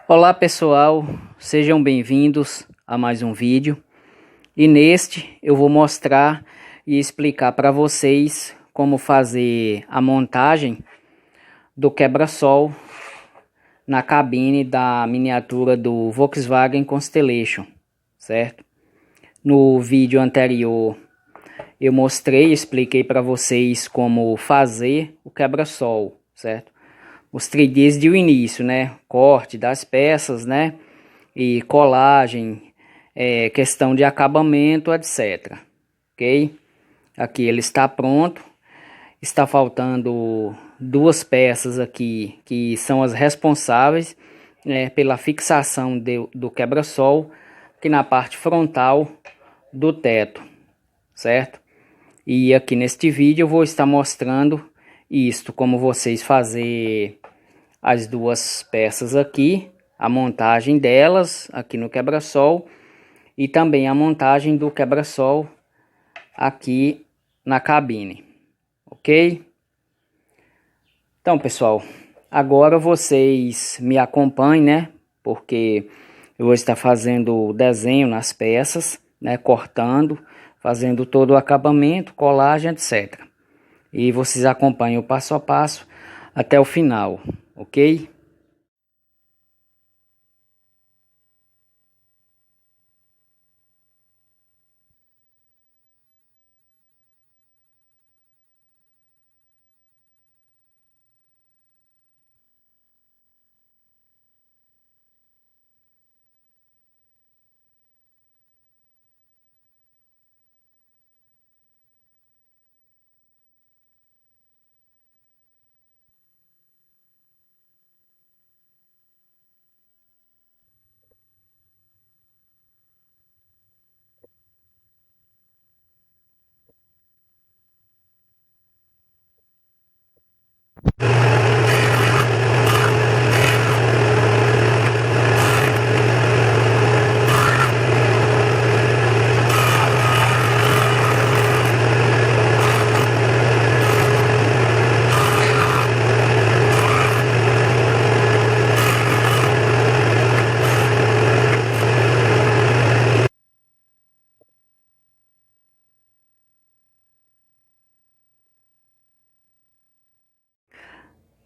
Olá pessoal, sejam bem-vindos a mais um vídeo e neste eu vou mostrar e explicar para vocês como fazer a montagem do quebra-sol na cabine da miniatura do Volkswagen Constellation, certo? No vídeo anterior eu mostrei e expliquei para vocês como fazer o quebra-sol, certo? Mostrei desde o início, né? Corte das peças, né? E colagem, questão de acabamento, etc. Ok? Aqui ele está pronto. Está faltando duas peças aqui que são as responsáveis pela fixação do quebra-sol aqui na parte frontal do teto, certo? E aqui neste vídeo eu vou estar mostrando isto, como vocês fazer as duas peças aqui, a montagem delas aqui no quebra-sol e também a montagem do quebra-sol aqui na cabine, ok? Então pessoal, agora vocês me acompanhem, né? Porque eu vou estar fazendo o desenho nas peças, né? Cortando, fazendo todo o acabamento, colagem, etc. E vocês acompanham o passo a passo até o final, ok?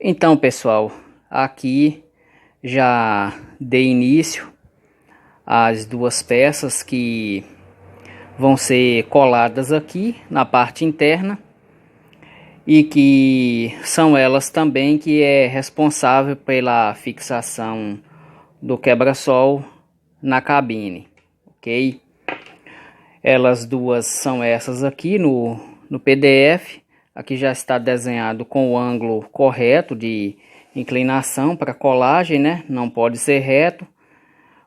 Então pessoal, aqui já dei início às duas peças que vão ser coladas aqui na parte interna e que são elas também que é responsável pela fixação do quebra-sol na cabine, ok? Elas duas são essas aqui no PDF. Aqui já está desenhado com o ângulo correto de inclinação para colagem, né? Não pode ser reto.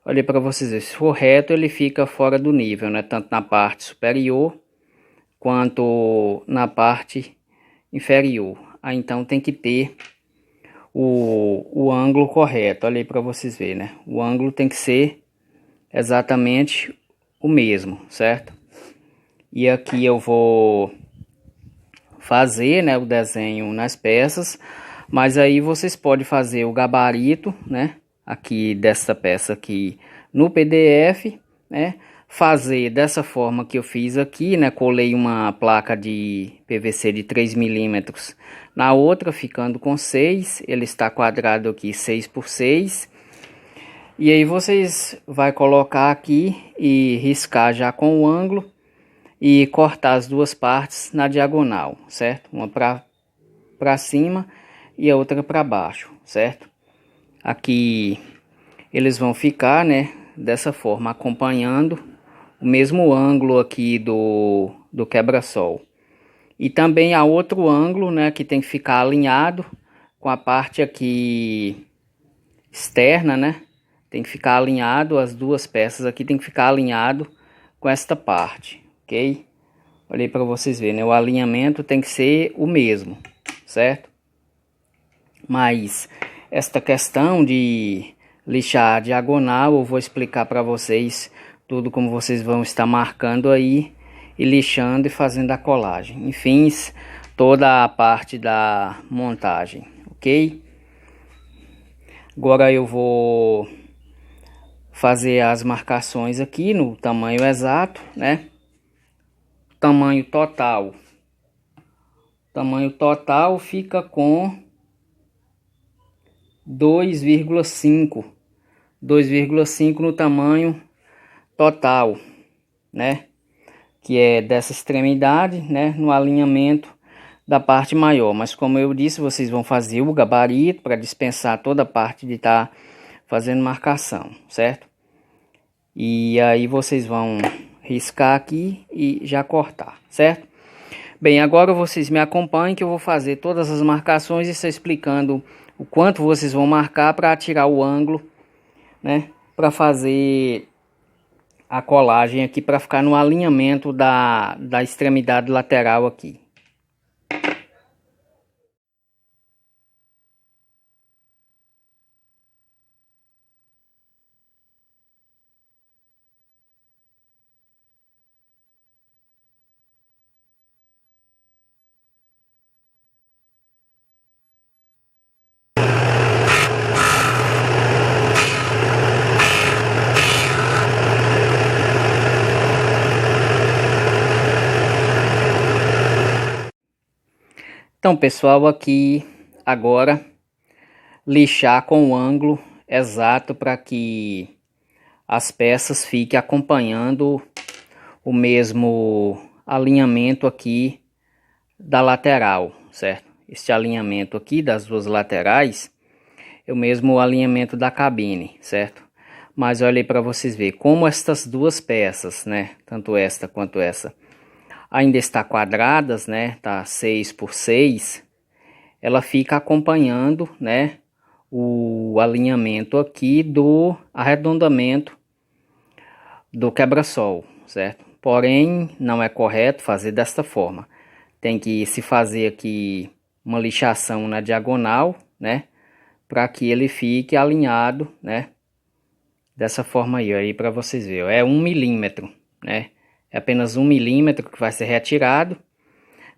Olha para vocês verem, se for reto ele fica fora do nível, né? Tanto na parte superior quanto na parte inferior. Aí então tem que ter o ângulo correto. Olha aí para vocês verem, né? O ângulo tem que ser exatamente o mesmo, certo? E aqui eu vou fazer, né, o desenho nas peças, mas aí vocês podem fazer o gabarito, né, aqui dessa peça aqui no PDF, né, fazer dessa forma que eu fiz aqui, né, colei uma placa de PVC de 3 milímetros na outra, ficando com 6, ele está quadrado aqui 6 por 6, e aí vocês vai colocar aqui e riscar já com o ângulo e cortar as duas partes na diagonal, certo? Uma para cima e a outra para baixo, certo? Aqui eles vão ficar, né, dessa forma, acompanhando o mesmo ângulo aqui do quebra-sol. E também há outro ângulo, né, que tem que ficar alinhado com a parte aqui externa, né? Tem que ficar alinhado, as duas peças aqui tem que ficar alinhado com esta parte, ok? Olhei para vocês verem, né? O alinhamento tem que ser o mesmo, certo? Mas esta questão de lixar a diagonal, eu vou explicar para vocês tudo como vocês vão estar marcando aí e lixando e fazendo a colagem. Enfim, toda a parte da montagem, ok? Agora eu vou fazer as marcações aqui no tamanho exato, né? Tamanho total fica com 2,5 no tamanho total, né? Que é dessa extremidade, né? No alinhamento da parte maior. Mas como eu disse, vocês vão fazer o gabarito para dispensar toda a parte de estar fazendo marcação, certo? E aí vocês vão riscar aqui e já cortar, certo? Bem, agora vocês me acompanhem que eu vou fazer todas as marcações e estou explicando o quanto vocês vão marcar para tirar o ângulo, né? Para fazer a colagem aqui, para ficar no alinhamento da extremidade lateral aqui. Então, pessoal, aqui agora lixar com o ângulo exato para que as peças fiquem acompanhando o mesmo alinhamento aqui da lateral, certo? Este alinhamento aqui das duas laterais é o mesmo alinhamento da cabine, certo? Mas olha aí para vocês verem como estas duas peças, né? Tanto esta quanto essa ainda está quadradas, né? Tá 6 por 6. Ela fica acompanhando, né? O alinhamento aqui do arredondamento do quebra-sol, certo? Porém, não é correto fazer desta forma. Tem que se fazer aqui uma lixação na diagonal, né? Para que ele fique alinhado, né? Dessa forma aí para vocês verem. É 1 milímetro, né? É apenas 1 milímetro que vai ser retirado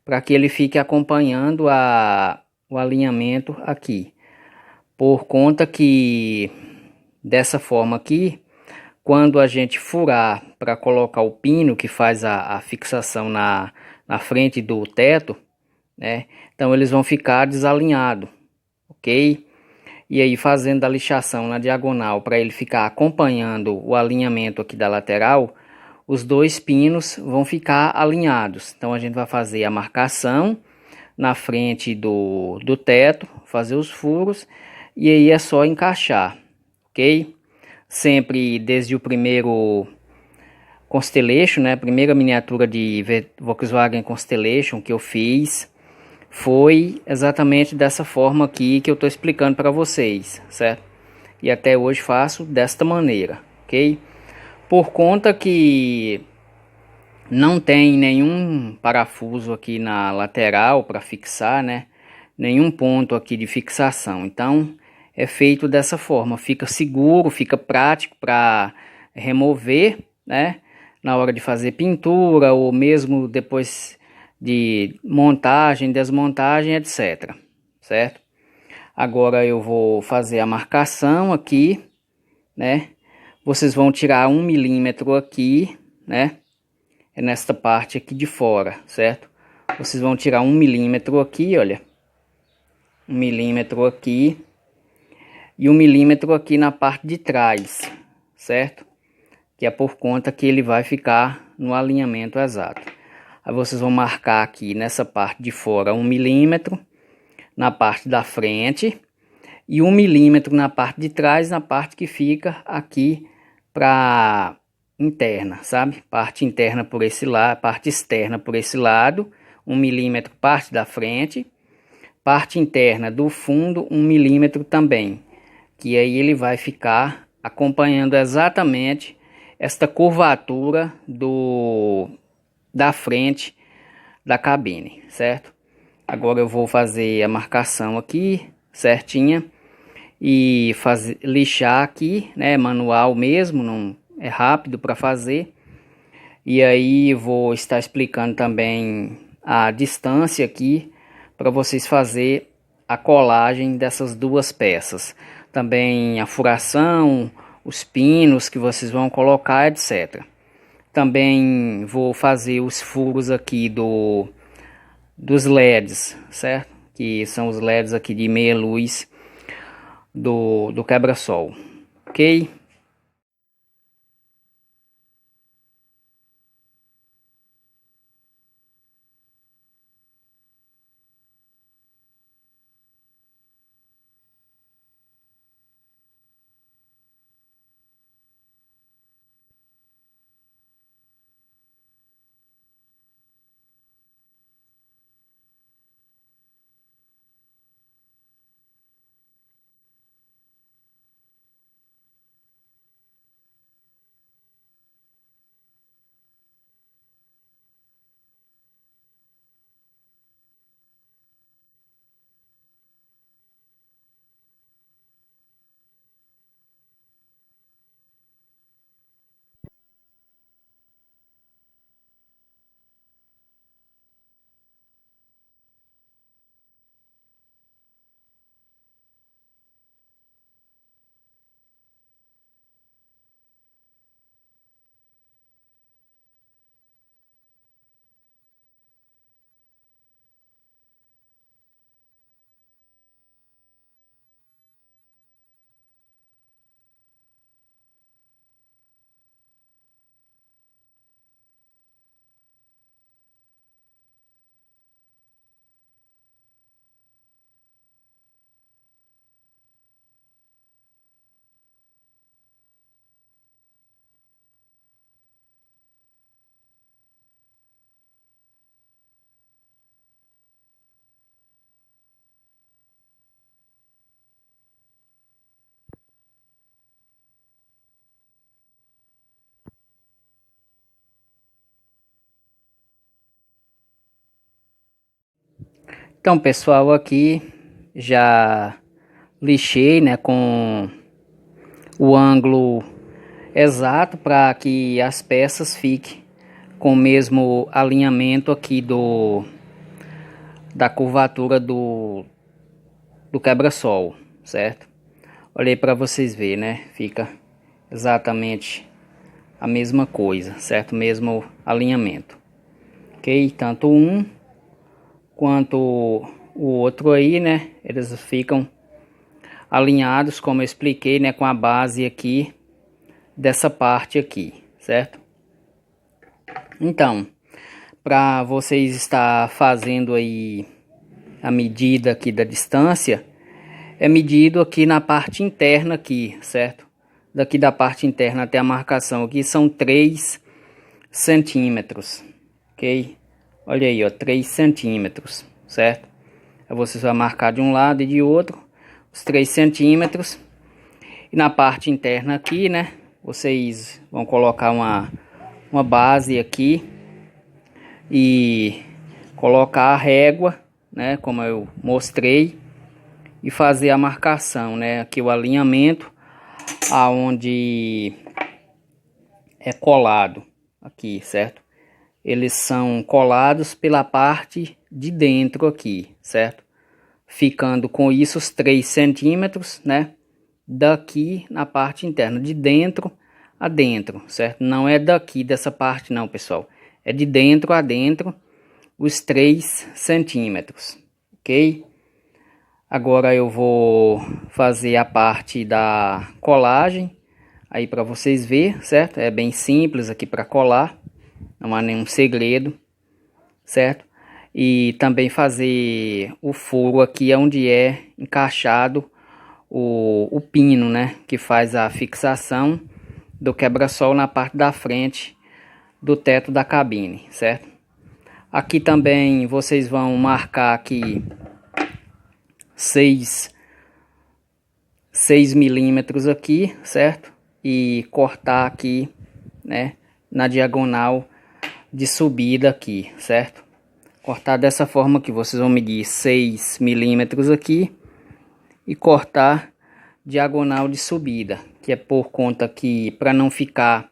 para que ele fique acompanhando o alinhamento aqui. Por conta que dessa forma aqui, quando a gente furar para colocar o pino que faz a fixação na frente do teto, né? Então eles vão ficar desalinhados, ok? E aí fazendo a lixação na diagonal para ele ficar acompanhando o alinhamento aqui da lateral, os dois pinos vão ficar alinhados. Então a gente vai fazer a marcação na frente do teto, fazer os furos e aí é só encaixar, ok? Sempre desde o primeiro Constellation, né? A primeira miniatura de Volkswagen Constellation que eu fiz foi exatamente dessa forma aqui que eu estou explicando para vocês, certo? E até hoje faço desta maneira, ok? Por conta que não tem nenhum parafuso aqui na lateral para fixar, né? Nenhum ponto aqui de fixação. Então é feito dessa forma, fica seguro, fica prático para remover, né? Na hora de fazer pintura ou mesmo depois de montagem, desmontagem, etc. Certo? Agora eu vou fazer a marcação aqui, né? Vocês vão tirar 1 milímetro aqui, né? É nesta parte aqui de fora, certo? Vocês vão tirar 1 milímetro aqui, olha. 1 milímetro aqui. E 1 milímetro aqui na parte de trás, certo? Que é por conta que ele vai ficar no alinhamento exato. Aí vocês vão marcar aqui nessa parte de fora 1 milímetro, na parte da frente, e 1 milímetro na parte de trás, na parte que fica aqui para interna, sabe? Parte interna por esse lado, parte externa por esse lado, 1 milímetro parte da frente, parte interna do fundo 1 milímetro também, que aí ele vai ficar acompanhando exatamente esta curvatura da frente da cabine, certo? Agora eu vou fazer a marcação aqui certinha e lixar aqui, né? Manual mesmo, não é rápido para fazer. E aí vou estar explicando também a distância aqui para vocês fazer a colagem dessas duas peças. Também a furação, os pinos que vocês vão colocar, etc. Também vou fazer os furos aqui dos LEDs, certo? Que são os LEDs aqui de meia luz do quebra-sol, ok? Então, pessoal, aqui já lixei, né, com o ângulo exato para que as peças fiquem com o mesmo alinhamento aqui da curvatura do quebra-sol, certo? Olhei para vocês verem, né? Fica exatamente a mesma coisa, certo? Mesmo alinhamento, ok? Tanto um quanto o outro aí, né? Eles ficam alinhados, como eu expliquei, né? Com a base aqui dessa parte aqui, certo? Então, para vocês estar fazendo aí a medida aqui da distância, é medido aqui na parte interna aqui, certo? Daqui da parte interna até a marcação aqui são 3 centímetros, ok? Olha aí, ó, 3 centímetros, certo? Aí vocês vão marcar de um lado e de outro os 3 centímetros. E na parte interna aqui, né, vocês vão colocar uma base aqui e colocar a régua, né, como eu mostrei, e fazer a marcação, né, aqui o alinhamento aonde é colado aqui, certo? Eles são colados pela parte de dentro aqui, certo? Ficando com isso os 3 centímetros, né? Daqui na parte interna, de dentro a dentro, certo? Não é daqui dessa parte não, pessoal. É de dentro a dentro os 3 centímetros, ok? Agora eu vou fazer a parte da colagem aí para vocês verem, certo? É bem simples aqui para colar, não há nenhum segredo, certo? E também fazer o furo aqui onde é encaixado o pino, né? Que faz a fixação do quebra-sol na parte da frente do teto da cabine, certo? Aqui também vocês vão marcar aqui 6 milímetros aqui, certo? E cortar aqui, né, na diagonal de subida aqui, certo? Cortar dessa forma que vocês vão medir 6 milímetros aqui e cortar diagonal de subida, que é por conta que para não ficar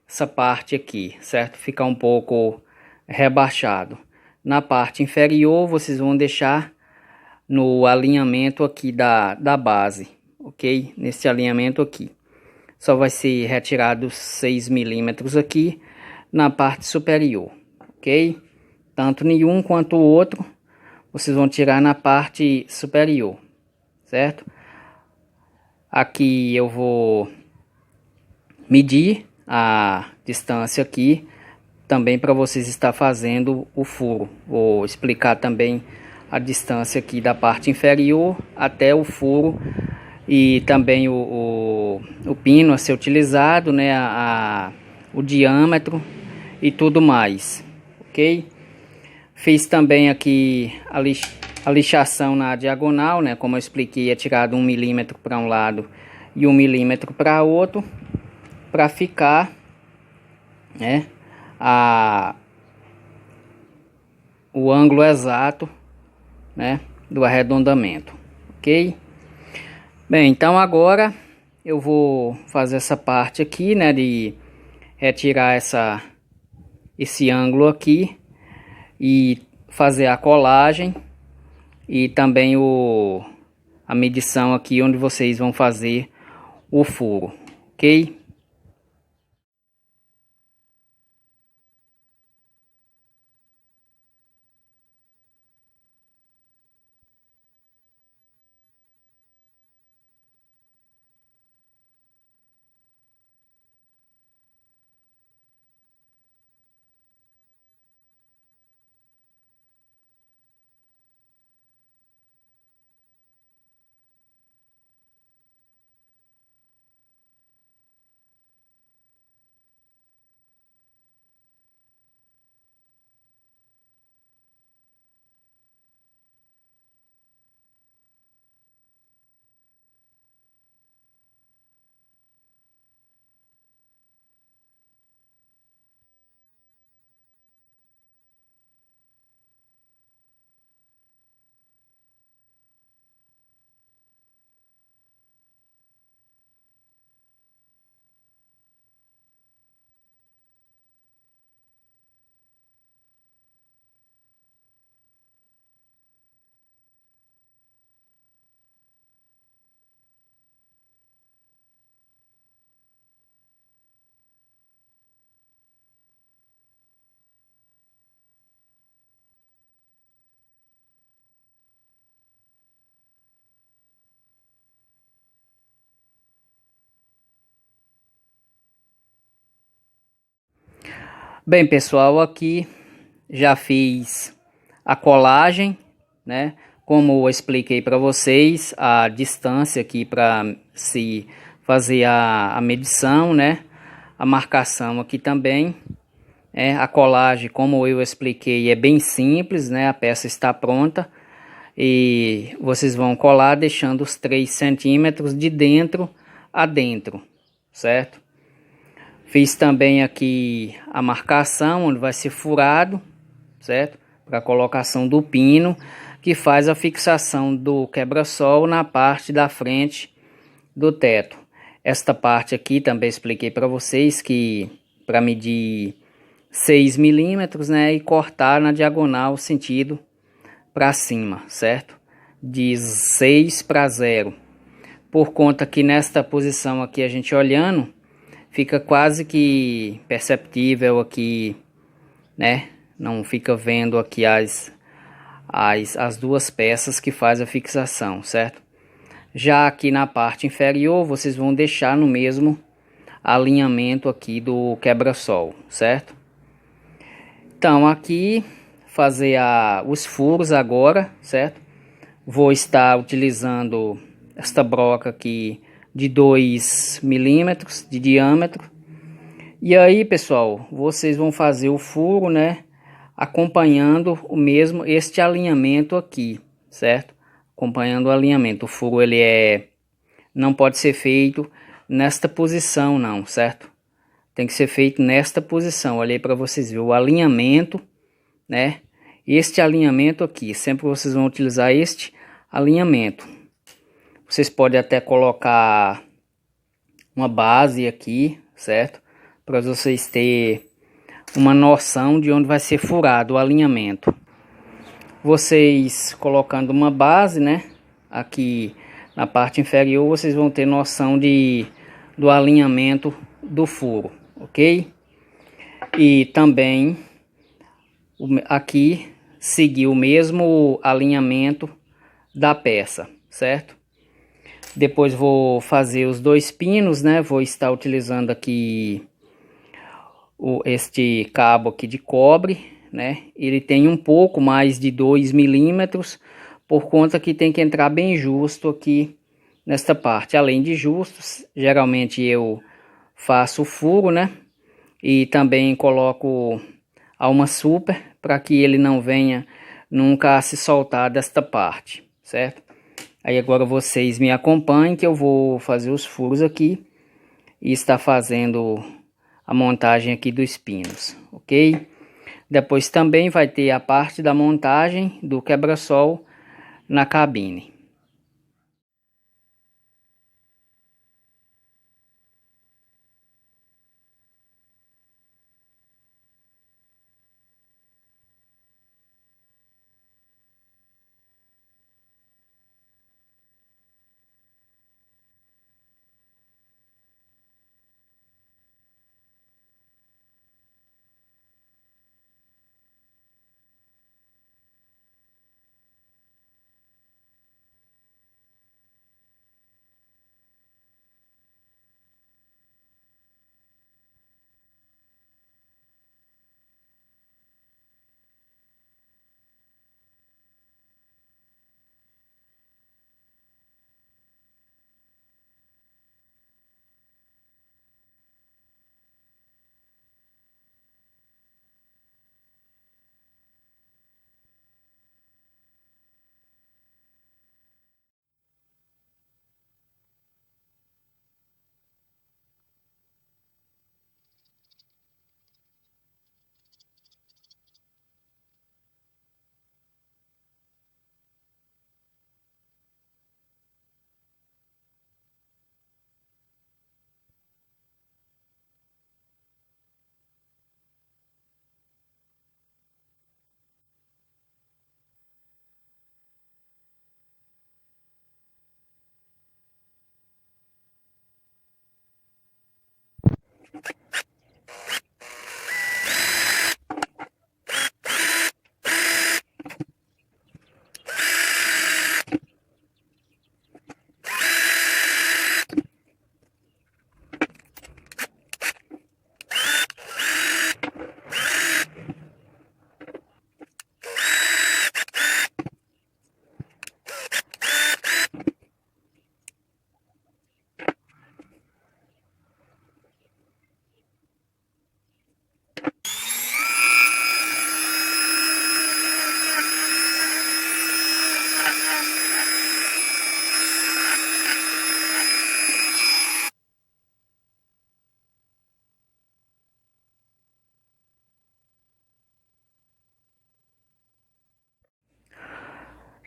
essa parte aqui, certo? Ficar um pouco rebaixado. Na parte inferior vocês vão deixar no alinhamento aqui da base, ok? Nesse alinhamento aqui. só vai ser retirado 6 milímetros aqui na parte superior, ok? Tanto nenhum quanto o outro, vocês vão tirar na parte superior, certo? Aqui eu vou medir a distância aqui, também para vocês estar fazendo o furo. Vou explicar também a distância aqui da parte inferior até o furo e também o pino a ser utilizado, né? O diâmetro e tudo mais, ok? Fiz também aqui a lixação na diagonal, né? Como eu expliquei, é tirado 1 milímetro para um lado e 1 milímetro para outro, para ficar, né, o ângulo exato, né, do arredondamento, ok? Bem, então agora eu vou fazer essa parte aqui, né, de retirar esse ângulo aqui e fazer a colagem e também a medição aqui onde vocês vão fazer o furo, ok? Bem, pessoal, aqui já fiz a colagem, né? Como eu expliquei para vocês, a distância aqui para se fazer a medição, né? A marcação aqui também. A colagem, como eu expliquei, é bem simples, né? A peça está pronta e vocês vão colar deixando os 3 centímetros de dentro a dentro, certo? Fiz também aqui a marcação onde vai ser furado, certo? Para a colocação do pino, que faz a fixação do quebra-sol na parte da frente do teto. Esta parte aqui também expliquei para vocês que para medir 6 milímetros, né? E cortar na diagonal sentido para cima, certo? De 6 para 0. Por conta que nesta posição aqui a gente olhando, fica quase que perceptível aqui, né? Não fica vendo aqui as duas peças que faz a fixação, certo? Já aqui na parte inferior, vocês vão deixar no mesmo alinhamento aqui do quebra-sol, certo? Então, aqui, fazer os furos agora, certo? Vou estar utilizando esta broca aqui de 2 milímetros de diâmetro. E aí, pessoal, vocês vão fazer o furo, né? Acompanhando este alinhamento aqui, certo? Acompanhando o alinhamento. O furo, não pode ser feito nesta posição, não, certo? Tem que ser feito nesta posição. Olhei para vocês verem o alinhamento, né? Este alinhamento aqui, sempre vocês vão utilizar este alinhamento. Vocês podem até colocar uma base aqui, certo? Para vocês terem uma noção de onde vai ser furado o alinhamento. Vocês colocando uma base, né? Aqui na parte inferior, vocês vão ter noção de do alinhamento do furo, ok? E também aqui seguir o mesmo alinhamento da peça, certo? Depois vou fazer os dois pinos, né? Vou estar utilizando aqui este cabo aqui de cobre, né? Ele tem um pouco mais de 2 milímetros, por conta que tem que entrar bem justo aqui nesta parte. Além de justos, geralmente eu faço o furo, né? E também coloco a uma super para que ele não venha nunca a se soltar desta parte, certo? Aí agora vocês me acompanhem que eu vou fazer os furos aqui e estar fazendo a montagem aqui dos pinos, ok? Depois também vai ter a parte da montagem do quebra-sol na cabine.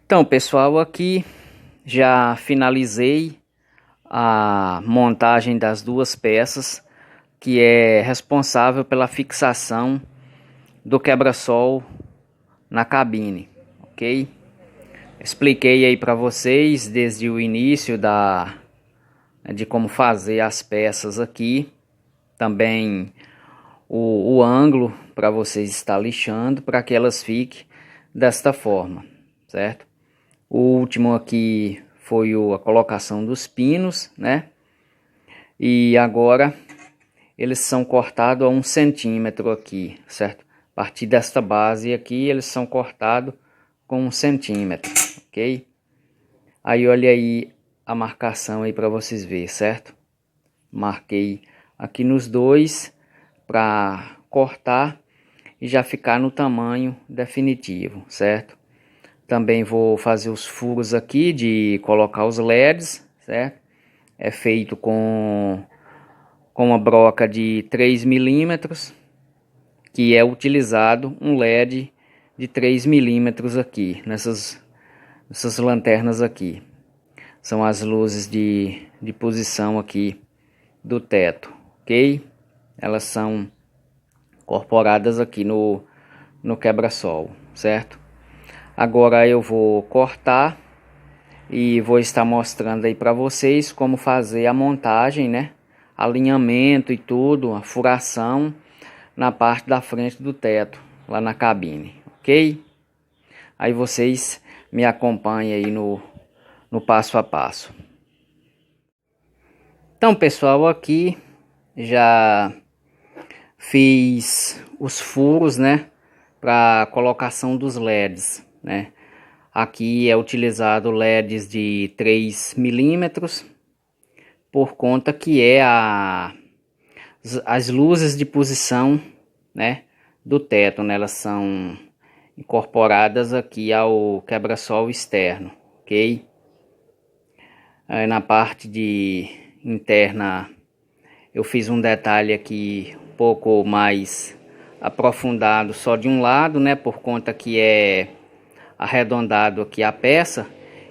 Então, pessoal, aqui já finalizei a montagem das duas peças, que é responsável pela fixação do quebra-sol na cabine, ok? Expliquei aí para vocês desde o início de como fazer as peças aqui, também o ângulo para vocês estar lixando para que elas fiquem desta forma, certo? O último aqui foi a colocação dos pinos, né? E agora eles são cortados a 1 centímetro aqui, certo? A partir desta base aqui eles são cortados com 1 centímetro, ok? Aí olha aí a marcação aí para vocês verem, certo? Marquei aqui nos dois para cortar e já ficar no tamanho definitivo, certo? Também vou fazer os furos aqui de colocar os LEDs, certo? É feito com uma broca de 3 milímetros, que é utilizado um LED de 3 milímetros aqui, nessas lanternas aqui. São as luzes de posição aqui do teto, ok? Elas são incorporadas aqui no quebra-sol, certo? Agora eu vou cortar e vou estar mostrando aí para vocês como fazer a montagem, né, alinhamento e tudo, a furação na parte da frente do teto, lá na cabine, ok? Aí vocês me acompanhem aí no passo a passo. Então, pessoal, aqui já fiz os furos, né, para colocação dos LEDs, né? Aqui é utilizado LEDs de 3 milímetros, por conta que é as luzes de posição, né, do teto, né? Elas são incorporadas aqui ao quebra-sol externo, ok? Aí na parte de interna eu fiz um detalhe aqui um pouco mais aprofundado só de um lado, né, por conta que é arredondado aqui a peça,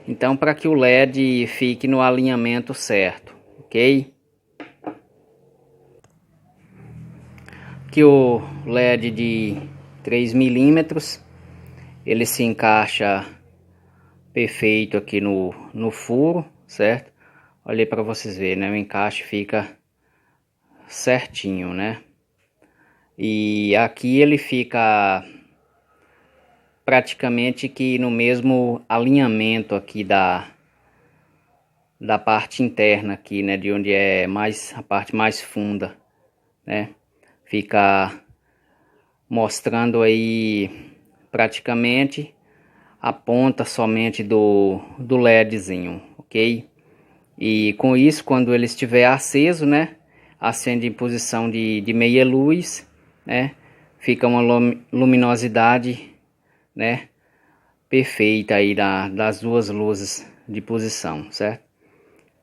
então para que o LED fique no alinhamento certo, ok? Aqui o LED de 3 milímetros, ele se encaixa perfeito aqui no furo, certo? Olha para vocês verem, né? O encaixe fica certinho, né? E aqui ele fica praticamente que no mesmo alinhamento aqui da parte interna aqui, né? De onde é mais a parte mais funda, né? Fica mostrando aí praticamente a ponta somente do LEDzinho, ok? E com isso, quando ele estiver aceso, né, acende em posição de meia luz, né, fica uma luminosidade, né, perfeita aí das duas luzes de posição, certo?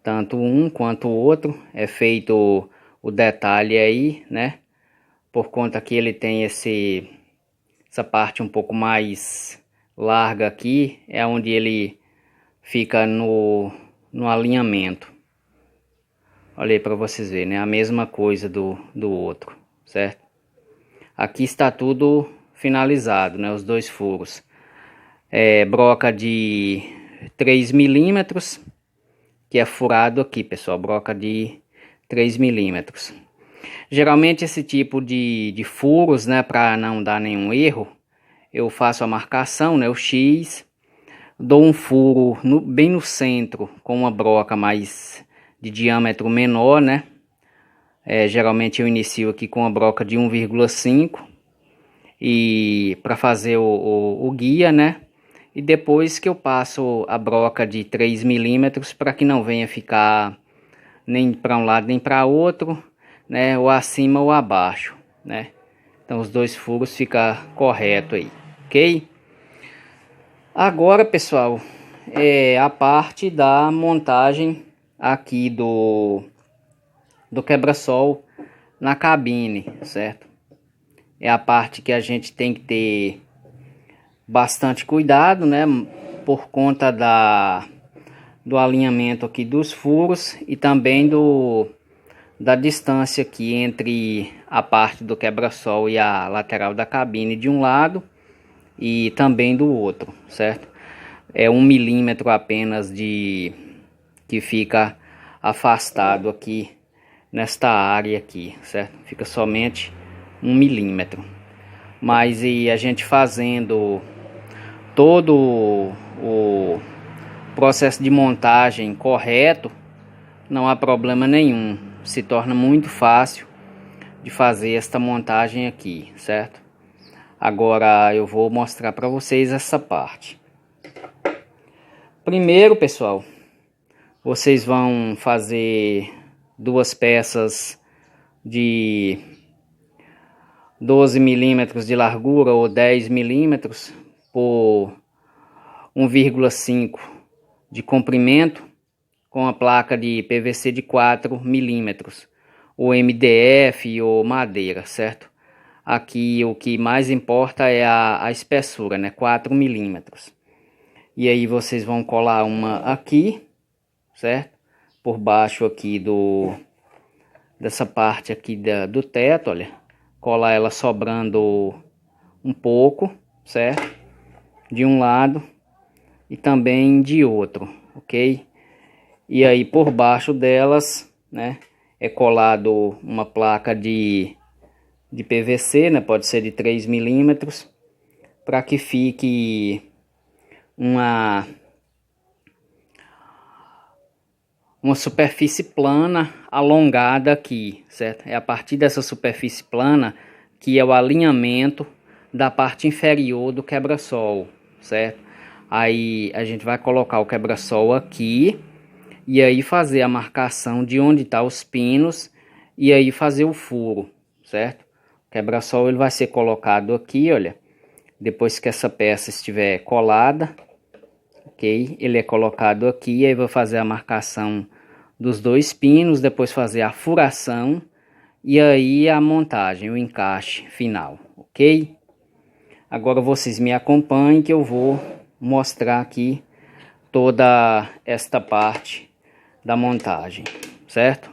Tanto um quanto o outro é feito o detalhe aí, né, por conta que ele tem essa parte um pouco mais larga aqui, é onde ele fica no alinhamento. Olha aí para vocês verem, né? A mesma coisa do outro, certo? Aqui está tudo finalizado, né? Os dois furos. Broca de 3 milímetros, que é furado aqui, pessoal. Broca de 3 milímetros. Geralmente esse tipo de furos, né? Para não dar nenhum erro, eu faço a marcação, né? O X. Dou um furo bem no centro, com uma broca mais de diâmetro menor, né? Geralmente eu inicio aqui com uma broca de 1,5 e para fazer o guia, né? E depois que eu passo a broca de 3 milímetros para que não venha ficar nem para um lado nem para outro, né? Ou acima ou abaixo, né? Então os dois furos ficam correto aí, ok? Agora, pessoal, a parte da montagem aqui do quebra-sol na cabine, certo? É a parte que a gente tem que ter bastante cuidado, né? Por conta do alinhamento aqui dos furos e também da distância aqui entre a parte do quebra-sol e a lateral da cabine de um lado e também do outro, certo? É 1 milímetro apenas que fica afastado aqui nesta área aqui, certo? Fica somente 1 milímetro. Mas e a gente fazendo todo o processo de montagem correto, não há problema nenhum. Se torna muito fácil de fazer esta montagem aqui, certo? Agora eu vou mostrar para vocês essa parte. Primeiro, pessoal, vocês vão fazer duas peças de 12 milímetros de largura ou 10 milímetros por 1,5 de comprimento com a placa de PVC de 4 milímetros, ou MDF ou madeira, certo? Aqui o que mais importa é a espessura, né? 4 milímetros. E aí vocês vão colar uma aqui, certo? Por baixo aqui dessa parte aqui do teto, olha. Colar ela sobrando um pouco, certo? De um lado e também de outro, ok? E aí por baixo delas, né? é colado uma placa de PVC, né? Pode ser de 3 milímetros, para que fique uma superfície plana alongada aqui, certo? É a partir dessa superfície plana que é o alinhamento da parte inferior do quebra-sol, certo? Aí a gente vai colocar o quebra-sol aqui e aí fazer a marcação de onde tá os pinos e aí fazer o furo, certo? O quebra-sol ele vai ser colocado aqui, olha, depois que essa peça estiver colada, ok? Ele é colocado aqui, aí vou fazer a marcação dos 2 pinos, depois fazer a furação e aí a montagem, o encaixe final, ok? Agora vocês me acompanhem que eu vou mostrar aqui toda esta parte da montagem, certo?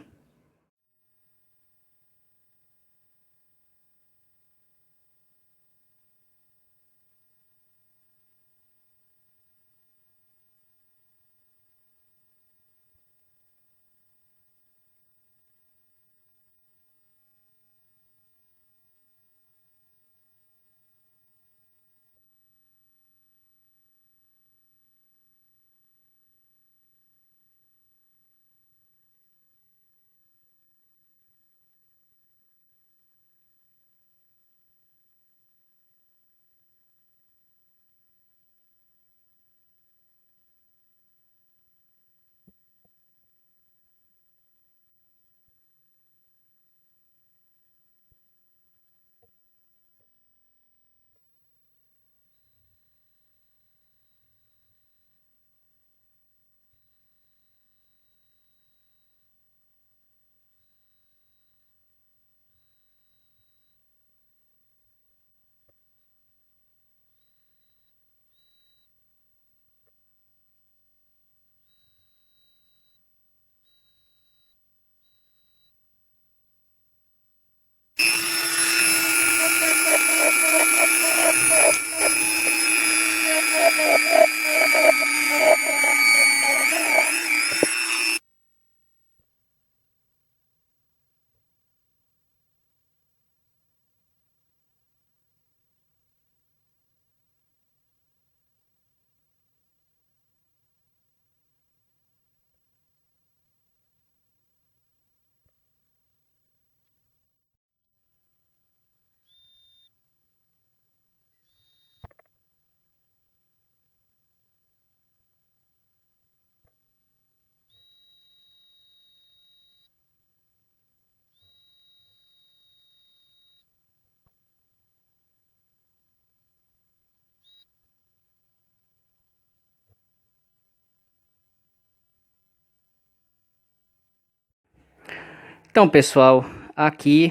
Então, pessoal, aqui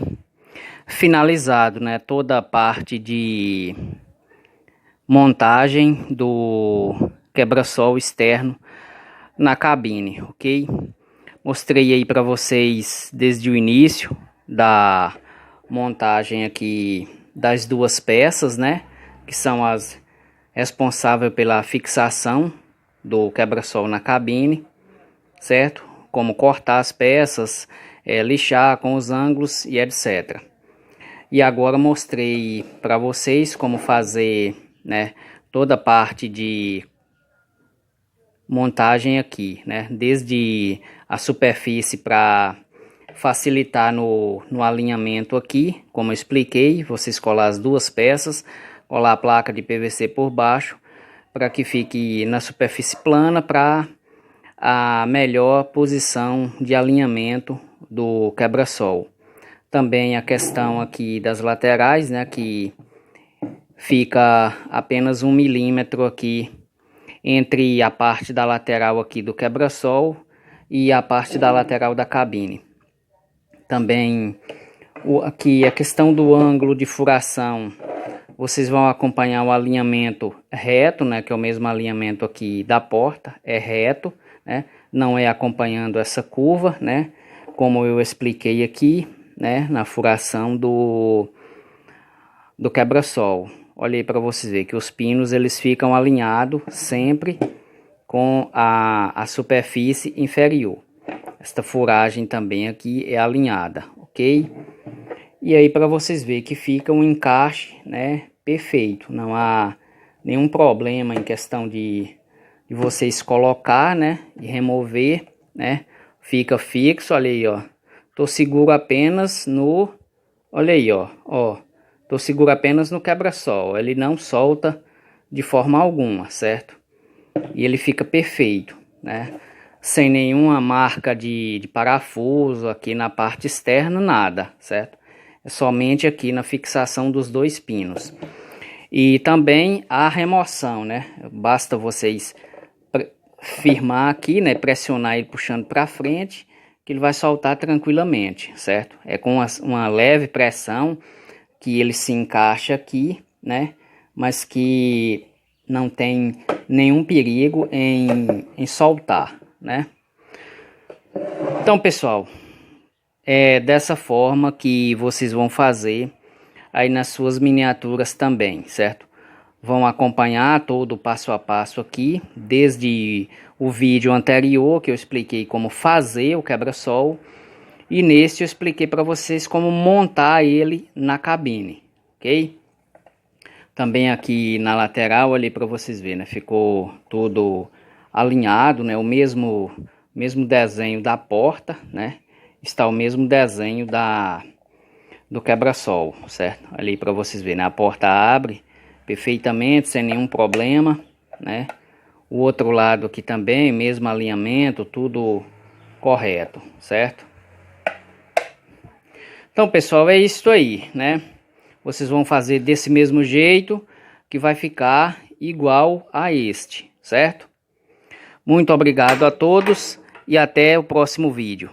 finalizado, né, toda a parte de montagem do quebra-sol externo na cabine, ok? Mostrei aí para vocês desde o início da montagem aqui das 2 peças, né, que são as responsáveis pela fixação do quebra-sol na cabine, certo? Como cortar as peças, lixar com os ângulos e etc. E agora mostrei para vocês como fazer, né, toda a parte de montagem aqui, né, desde a superfície para facilitar no alinhamento aqui, como eu expliquei, vocês colar as 2 peças, colar a placa de PVC por baixo, para que fique na superfície plana para a melhor posição de alinhamento do quebra-sol. Também a questão aqui das laterais, né, que fica apenas 1 milímetro aqui entre a parte da lateral aqui do quebra-sol e a parte da lateral da cabine. Também aqui a questão do ângulo de furação, vocês vão acompanhar o alinhamento reto, né, que é o mesmo alinhamento aqui da porta, é reto, né, não é acompanhando essa curva, né, como eu expliquei aqui, né, na furação do quebra-sol. Olha aí para vocês verem que os pinos eles ficam alinhados sempre com a superfície inferior, esta furagem também aqui é alinhada, ok? E aí para vocês verem que fica um encaixe, né, perfeito. Não há nenhum problema em questão de vocês colocar, né, e remover, né? Fica fixo, olha aí, ó. Tô seguro apenas no, olha aí, ó, tô seguro apenas no quebra-sol. Ele não solta de forma alguma, certo? E ele fica perfeito, né? Sem nenhuma marca de parafuso aqui na parte externa, nada, certo? É somente aqui na fixação dos dois pinos. E também a remoção, né? Basta vocês firmar aqui, né? Pressionar ele puxando para frente, que ele vai soltar tranquilamente, certo? É com uma leve pressão que ele se encaixa aqui, né? Mas que não tem nenhum perigo em soltar, né? Então, pessoal, é dessa forma que vocês vão fazer aí nas suas miniaturas também, certo? Vão acompanhar todo o passo a passo aqui, desde o vídeo anterior que eu expliquei como fazer o quebra-sol, e neste eu expliquei para vocês como montar ele na cabine, ok? Também aqui na lateral ali para vocês verem, né? Ficou tudo alinhado, né? O mesmo desenho da porta, né? Está o mesmo desenho do quebra-sol, certo? Ali para vocês verem, né? A porta abre perfeitamente, sem nenhum problema, né? O outro lado aqui também, mesmo alinhamento, tudo correto, certo? Então, pessoal, é isso aí, né? Vocês vão fazer desse mesmo jeito, que vai ficar igual a este, certo? Muito obrigado a todos e até o próximo vídeo.